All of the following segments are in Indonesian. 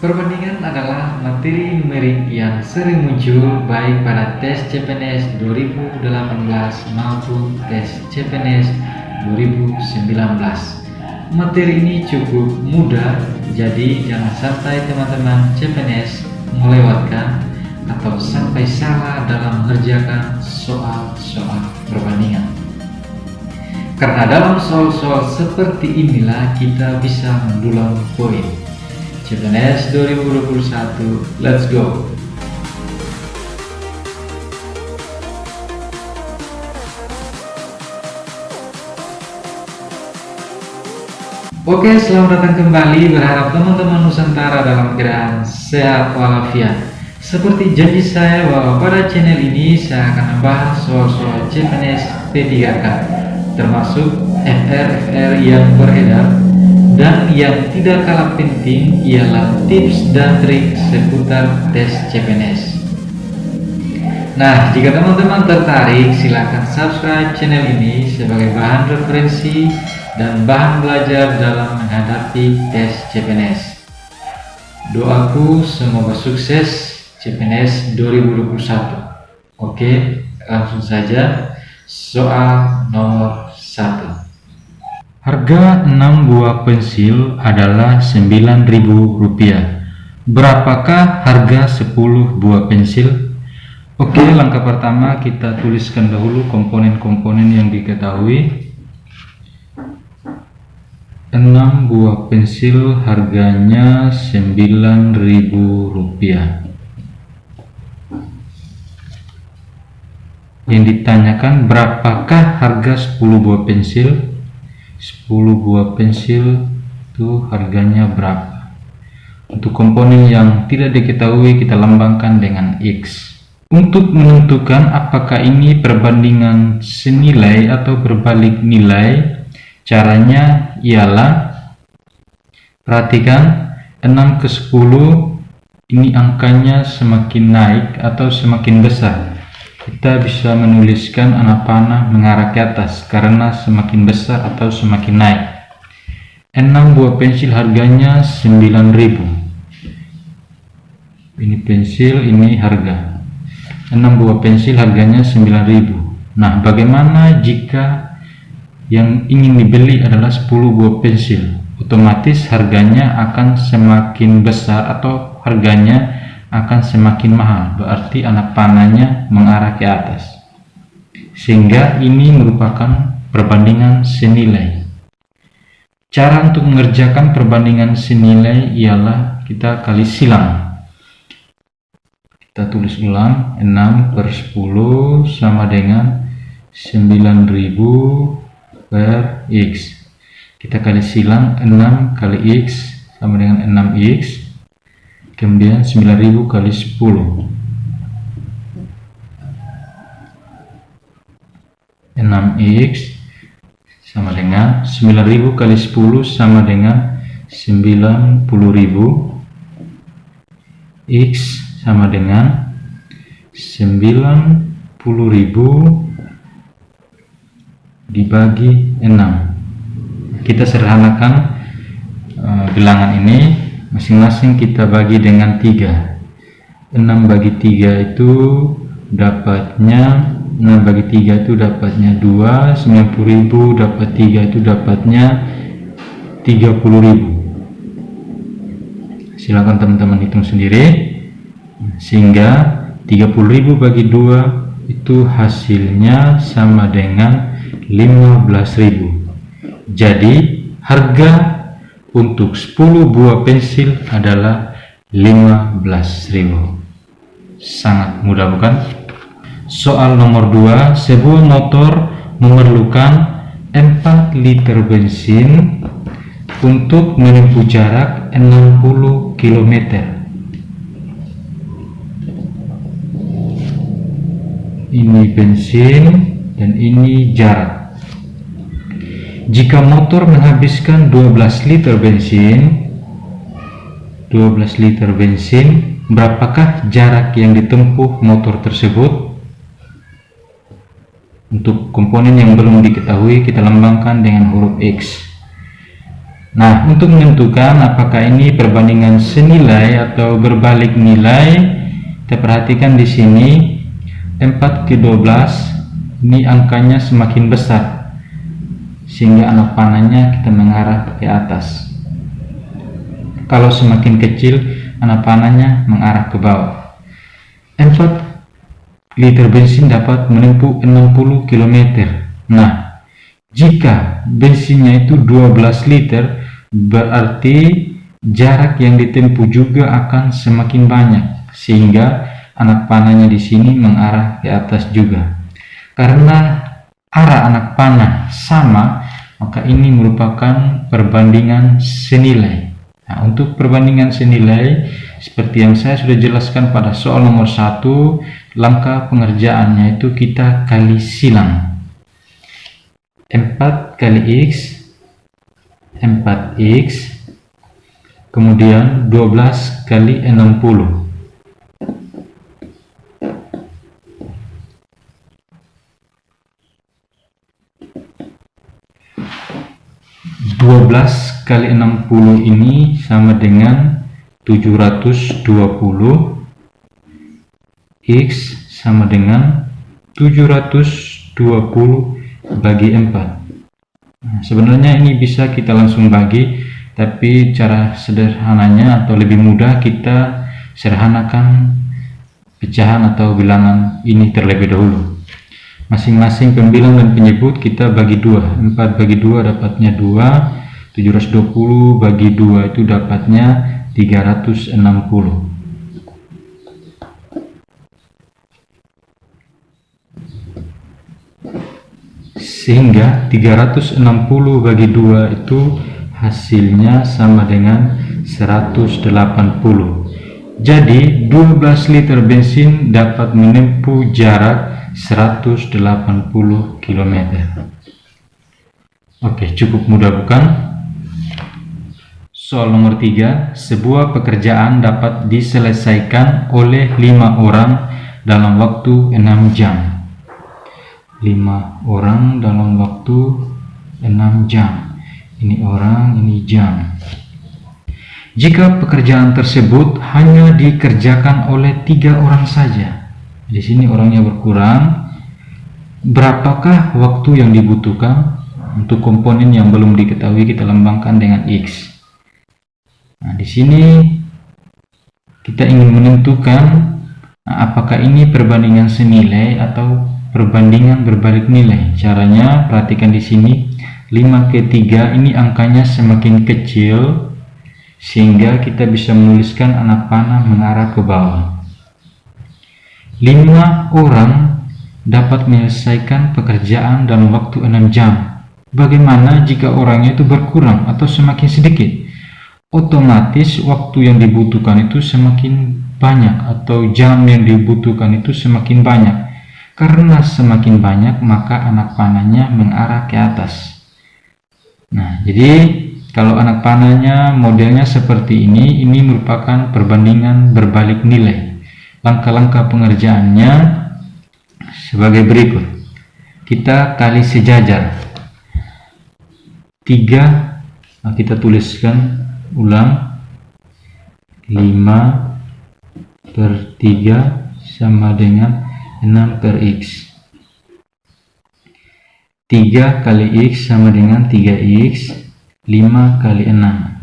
Perbandingan adalah materi numerik yang sering muncul baik pada tes CPNS 2018 maupun tes CPNS 2019. Materi ini cukup mudah, jadi jangan sampai teman-teman CPNS melewatkan atau sampai salah dalam mengerjakan soal-soal perbandingan. Karena dalam soal-soal seperti inilah kita bisa mendulang poin. CPNS 2021, let's go! Oke, selamat datang kembali. Berharap teman-teman Nusantara dalam keadaan sehat walafiat. Seperti janji saya bahwa pada channel ini saya akan membahas soal-soal CPNS P3K, termasuk FR yang beredar. Dan yang tidak kalah penting ialah tips dan trik seputar tes CPNS. Nah, jika teman-teman tertarik, silakan subscribe channel ini sebagai bahan referensi dan bahan belajar dalam menghadapi tes CPNS. Doaku semoga sukses CPNS 2021. Oke, langsung saja soal nomor 1. Harga 6 buah pensil adalah Rp9.000. Berapakah harga 10 buah pensil? Oke, langkah pertama kita tuliskan dahulu komponen-komponen yang diketahui. 6 buah pensil harganya Rp9.000. Yang ditanyakan berapakah harga 10 buah pensil? 10 buah pensil itu harganya berapa? Untuk komponen yang tidak diketahui kita lambangkan dengan X. Untuk menentukan apakah ini perbandingan senilai atau berbalik nilai, caranya ialah perhatikan 6 ke 10 ini angkanya semakin naik atau semakin besar. Kita bisa menuliskan anak panah mengarah ke atas karena semakin besar atau semakin naik. 6 buah pensil harganya Rp9.000. Ini pensil, ini harga. 6 buah pensil harganya Rp9.000. Nah, bagaimana jika yang ingin dibeli adalah 10 buah pensil? Otomatis harganya akan semakin besar atau harganya akan semakin mahal, berarti anak panahnya mengarah ke atas, sehingga ini merupakan perbandingan senilai. Cara untuk mengerjakan perbandingan senilai ialah kita kali silang. Kita tulis ulang, 6 per 10 sama dengan 9.000 per X. Kita kali silang, 6 kali X sama dengan 6X. Kemudian 9.000 kali 10. 6X sama dengan 9.000 kali 10 sama dengan 90.000. X sama dengan 90.000 dibagi 6. Kita sederhanakan bilangan ini. Masing-masing kita bagi dengan 3. 6 bagi 3 itu dapatnya 6 bagi 3 itu dapatnya 2. 90.000 dapat 3 itu dapatnya 30.000. Silakan teman-teman hitung sendiri. Sehingga 30.000 bagi 2 itu hasilnya sama dengan 15.000. Jadi harga untuk 10 buah pensil adalah 15.000. Sangat mudah, bukan? Soal nomor 2, sebuah motor memerlukan 4 liter bensin untuk menempuh jarak 60 km. Ini bensin dan ini jarak. Jika motor menghabiskan 12 liter bensin, berapakah jarak yang ditempuh motor tersebut? Untuk komponen yang belum diketahui kita lambangkan dengan huruf X. Nah, untuk menentukan apakah ini perbandingan senilai atau berbalik nilai, kita perhatikan di sini 4/12 ini angkanya semakin besar, sehingga anak panahnya kita mengarah ke atas. Kalau semakin kecil, anak panahnya mengarah ke bawah. 4 liter bensin dapat menempuh 60 km. Nah, jika bensinnya itu 12 liter, berarti jarak yang ditempuh juga akan semakin banyak, sehingga anak panahnya di sini mengarah ke atas juga. Karena arah anak panah sama, maka ini merupakan perbandingan senilai. Nah, untuk perbandingan senilai, seperti yang saya sudah jelaskan pada soal nomor 1, langkah pengerjaannya itu kita kali silang. 4 kali X, 4X, kemudian 12 kali 60. 12 kali 60 ini sama dengan 720. X sama dengan 720 bagi 4. Nah, sebenarnya ini bisa kita langsung bagi, tapi cara sederhananya atau lebih mudah kita sederhanakan pecahan atau bilangan ini terlebih dahulu. Masing-masing pembilang dan penyebut kita bagi 2. 4 bagi 2 dapatnya 2, 720 bagi 2 itu dapatnya 360. Sehingga 360 bagi 2 itu hasilnya sama dengan 180. Jadi 12 liter bensin dapat menempuh jarak 180 km. Oke, cukup mudah bukan? Soal nomor 3, sebuah pekerjaan dapat diselesaikan oleh 5 orang dalam waktu 6 jam. 5 orang dalam waktu 6 jam. Ini orang, ini jam. Jika pekerjaan tersebut hanya dikerjakan oleh 3 orang saja, di sini orangnya berkurang, berapakah waktu yang dibutuhkan? Untuk komponen yang belum diketahui kita lambangkan dengan X. Nah, di sini kita ingin menentukan apakah ini perbandingan senilai atau perbandingan berbalik nilai. Caranya perhatikan di sini 5/3 ini angkanya semakin kecil, sehingga kita bisa menuliskan anak panah mengarah ke bawah. 5 orang dapat menyelesaikan pekerjaan dalam waktu 6 jam. Bagaimana jika orangnya itu berkurang atau semakin sedikit? Otomatis waktu yang dibutuhkan itu semakin banyak atau jam yang dibutuhkan itu semakin banyak. Karena semakin banyak maka anak panahnya mengarah ke atas. Nah, jadi kalau anak panahnya modelnya seperti ini merupakan perbandingan berbalik nilai. Langkah-langkah pengerjaannya sebagai berikut. Kita kali sejajar. 3, nah kita tuliskan ulang, 5/3 sama dengan 6/X. 3 kali X sama dengan 3X. 5 kali 6.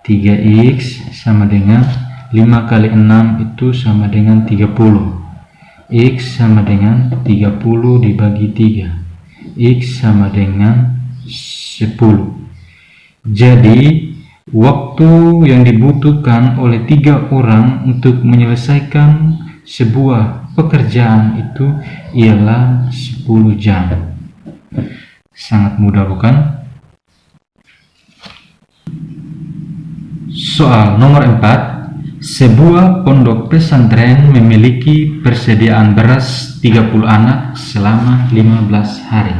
3X sama dengan 5 kali 6 itu sama dengan 30. X sama dengan 30 dibagi 3. X sama dengan 10. Jadi waktu yang dibutuhkan oleh 3 orang untuk menyelesaikan sebuah pekerjaan itu ialah 10 jam. Sangat mudah bukan? Soal nomor 4, sebuah pondok pesantren memiliki persediaan beras 30 anak selama 15 hari.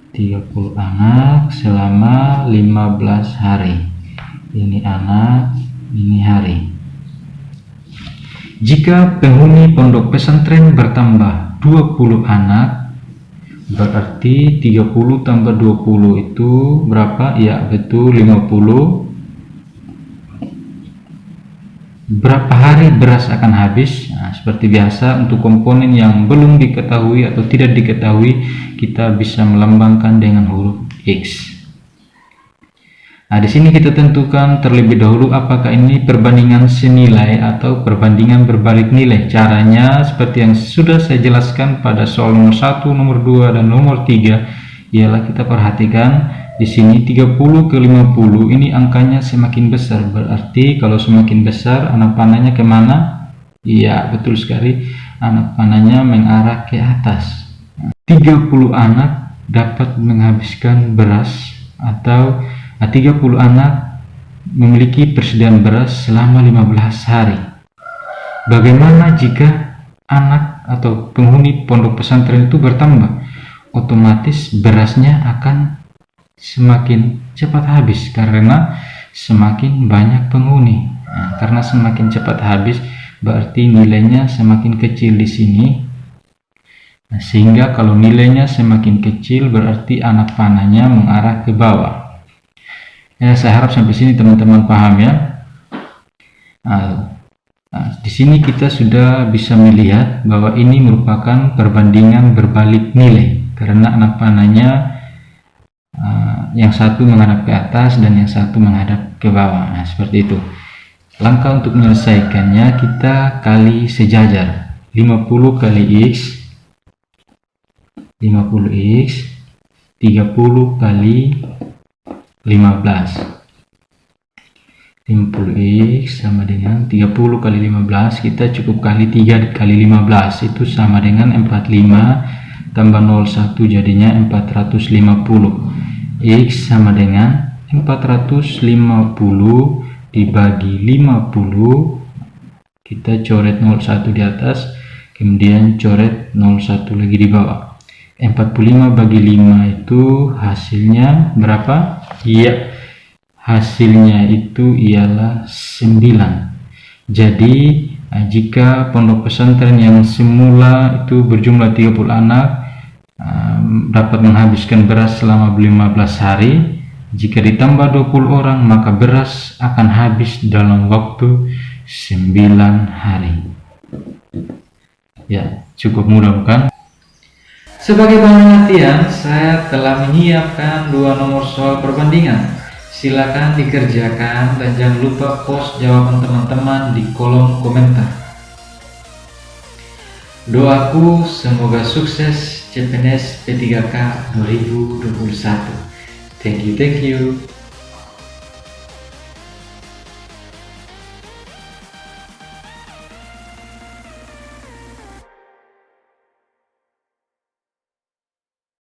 30 anak selama 15 hari. Ini anak, ini hari. Jika penghuni pondok pesantren bertambah 20 anak, Berarti 30 tambah 20 itu berapa? Ya, betul, 50. Berapa hari beras akan habis? Nah, seperti biasa, untuk komponen yang belum diketahui atau tidak diketahui, kita bisa melambangkan dengan huruf X. Nah, di sini kita tentukan terlebih dahulu apakah ini perbandingan senilai atau perbandingan berbalik nilai. Caranya seperti yang sudah saya jelaskan pada soal nomor 1, nomor 2, dan nomor 3, ialah kita perhatikan di sini 30 ke 50 ini angkanya semakin besar. Berarti kalau semakin besar anak panahnya kemana? Iya, betul sekali, anak panahnya mengarah ke atas. 30 anak dapat menghabiskan beras atau 30 anak memiliki persediaan beras selama 15 hari. Bagaimana jika anak atau penghuni pondok pesantren itu bertambah? Otomatis berasnya akan semakin cepat habis karena semakin banyak penghuni. Nah, karena semakin cepat habis berarti nilainya semakin kecil di sini. Nah, sehingga kalau nilainya semakin kecil berarti anak panahnya mengarah ke bawah. Ya, saya harap sampai sini teman-teman paham ya. Di sini kita sudah bisa melihat bahwa ini merupakan perbandingan berbalik nilai karena anak panahnya yang satu menghadap ke atas dan yang satu menghadap ke bawah. Nah, seperti itu. Langkah untuk menyelesaikannya kita kali sejajar. 50 kali X 50X 30 kali 15. 50X sama dengan 30 kali 15, kita cukup kali 3 kali 15, itu sama dengan 45 tambah 01 jadinya 450. X sama dengan 450 dibagi 50, kita coret 01 di atas, kemudian coret 01 lagi di bawah. 45 bagi 5 itu hasilnya berapa? Iya, hasilnya itu ialah 9. Jadi jika pondok pesantren yang semula itu berjumlah 30 anak dapat menghabiskan beras selama 15 hari, jika ditambah 20 orang maka beras akan habis dalam waktu 9 hari. Ya, cukup mudah bukan? Sebagai bahan latihan, saya telah menyiapkan 2 nomor soal perbandingan. Silakan dikerjakan dan jangan lupa post jawaban teman-teman di kolom komentar. Doaku semoga sukses CPNS P3K 2021. Thank you.